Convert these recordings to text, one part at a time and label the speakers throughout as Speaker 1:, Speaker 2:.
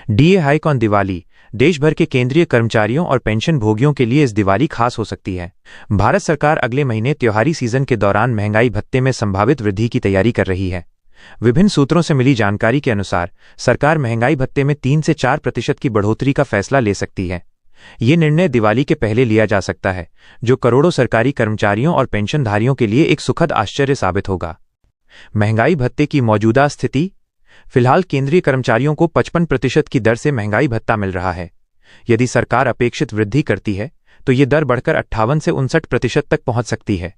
Speaker 1: DA hike on Diwali. देश भर के केंद्रीय कर्मचारियों और पेंशन भोगियों के लिए इस दिवाली खास हो सकती है। भारत सरकार अगले महीने त्योहारी सीजन के दौरान महंगाई भत्ते में संभावित वृद्धि की तैयारी कर रही है। विभिन्न सूत्रों से मिली जानकारी के अनुसार सरकार महंगाई भत्ते में 3 से 4% की बढ़ोतरी का फैसला ले सकती है। ये निर्णय दिवाली के पहले लिया जा सकता है, जो करोड़ों सरकारी कर्मचारियों और पेंशनधारियों के लिए एक सुखद आश्चर्य साबित होगा। महंगाई भत्ते की मौजूदा स्थिति। फिलहाल केंद्रीय कर्मचारियों को 55% की दर से महंगाई भत्ता मिल रहा है। यदि सरकार अपेक्षित वृद्धि करती है तो ये दर बढ़कर 58 से 59% तक पहुंच सकती है।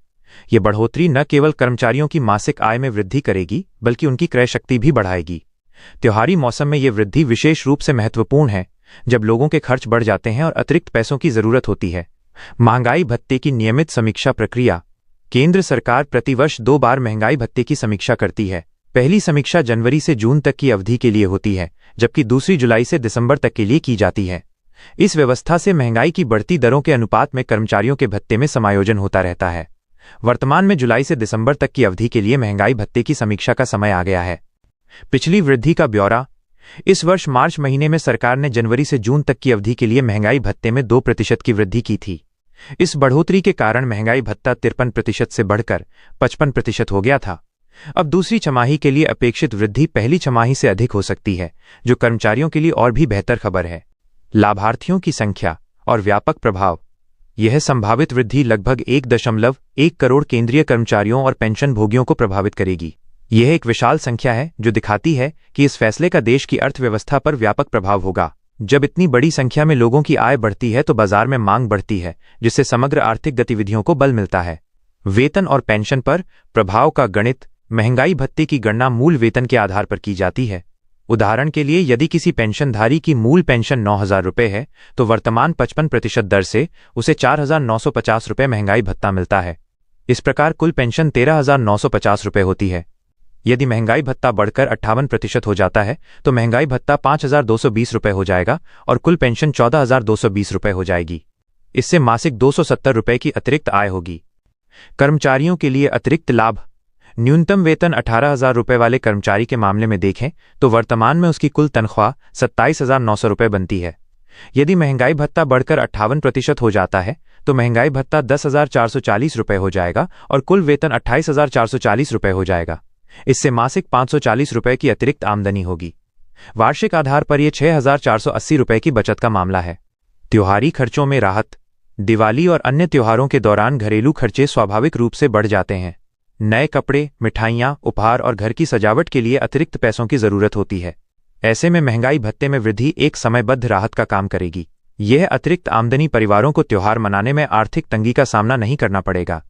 Speaker 1: ये बढ़ोतरी न केवल कर्मचारियों की मासिक आय में वृद्धि करेगी, बल्कि उनकी क्रय शक्ति भी बढ़ाएगी। त्योहारी मौसम में ये वृद्धि विशेष रूप से महत्वपूर्ण है, जब लोगों के खर्च बढ़ जाते हैं और अतिरिक्त पैसों की जरूरत होती है। महंगाई भत्ते की नियमित समीक्षा प्रक्रिया। केंद्र सरकार प्रतिवर्ष 2 बार महंगाई भत्ते की समीक्षा करती है। पहली समीक्षा जनवरी से जून तक की अवधि के लिए होती है, जबकि दूसरी जुलाई से दिसंबर तक के लिए की जाती है। इस व्यवस्था से महंगाई की बढ़ती दरों के अनुपात में कर्मचारियों के भत्ते में समायोजन होता रहता है। वर्तमान में जुलाई से दिसंबर तक की अवधि के लिए महंगाई भत्ते की समीक्षा का समय आ गया है। पिछली वृद्धि का ब्यौरा। इस वर्ष मार्च महीने में सरकार ने जनवरी से जून तक की अवधि के लिए महंगाई भत्ते में 2% की वृद्धि की थी। इस बढ़ोतरी के कारण महंगाई भत्ता 53% से बढ़कर 55% हो गया था। अब दूसरी छमाही के लिए अपेक्षित वृद्धि पहली छमाही से अधिक हो सकती है, जो कर्मचारियों के लिए और भी बेहतर खबर है। लाभार्थियों की संख्या और व्यापक प्रभाव। यह संभावित वृद्धि लगभग 1.1 करोड़ केंद्रीय कर्मचारियों और पेंशन भोगियों को प्रभावित करेगी। यह एक विशाल संख्या है, जो दिखाती है कि इस फैसले का देश की अर्थव्यवस्था पर व्यापक प्रभाव होगा। जब इतनी बड़ी संख्या में लोगों की आय बढ़ती है तो बाजार में मांग बढ़ती है, जिससे समग्र आर्थिक गतिविधियों को बल मिलता है। वेतन और पेंशन पर प्रभाव का गणित। महंगाई भत्ते की गणना मूल वेतन के आधार पर की जाती है। उदाहरण के लिए, यदि किसी पेंशनधारी की मूल पेंशन 9,000 रुपये है, तो वर्तमान 55% दर से उसे 4,950 रुपये महंगाई भत्ता मिलता है। इस प्रकार कुल पेंशन 13,950 रुपये होती है। यदि महंगाई भत्ता बढ़कर 58% हो जाता है तो महंगाई भत्ता 5,220 रुपये हो जाएगा और कुल पेंशन 14,220 रुपये हो जाएगी। इससे मासिक 270 रुपये की अतिरिक्त आय होगी। कर्मचारियों के लिए अतिरिक्त लाभ। न्यूनतम वेतन 18,000 रुपये वाले कर्मचारी के मामले में देखें तो वर्तमान में उसकी कुल तनख्वाह 27,900 रुपये बनती है। यदि महंगाई भत्ता बढ़कर 58% हो जाता है तो महंगाई भत्ता 10,440 रुपये हो जाएगा और कुल वेतन 28,440 रुपये हो जाएगा। इससे मासिक 540 रुपये की अतिरिक्त आमदनी होगी। वार्षिक आधार पर यह 6,480 रुपये की बचत का मामला है। त्योहारी खर्चों में राहत। दिवाली और अन्य त्योहारों के दौरान घरेलू खर्चे स्वाभाविक रूप से बढ़ जाते हैं। नए कपड़े, मिठाइयाँ, उपहार और घर की सजावट के लिए अतिरिक्त पैसों की जरूरत होती है। ऐसे में महंगाई भत्ते में वृद्धि एक समयबद्ध राहत का काम करेगी। यह अतिरिक्त आमदनी परिवारों को त्योहार मनाने में आर्थिक तंगी का सामना नहीं करना पड़ेगा।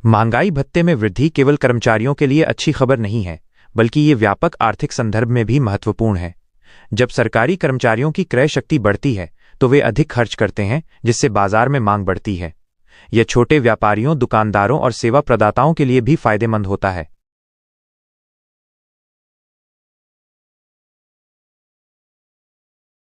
Speaker 1: महंगाई भत्ते में वृद्धि केवल कर्मचारियों के लिए अच्छी खबर नहीं है, बल्कि ये व्यापक आर्थिक संदर्भ में भी महत्वपूर्ण है। जब सरकारी कर्मचारियों की क्रय शक्ति बढ़ती है तो वे अधिक खर्च करते हैं, जिससे बाजार में मांग बढ़ती है। यह छोटे व्यापारियों, दुकानदारों और सेवा प्रदाताओं के लिए भी फायदेमंद होता है।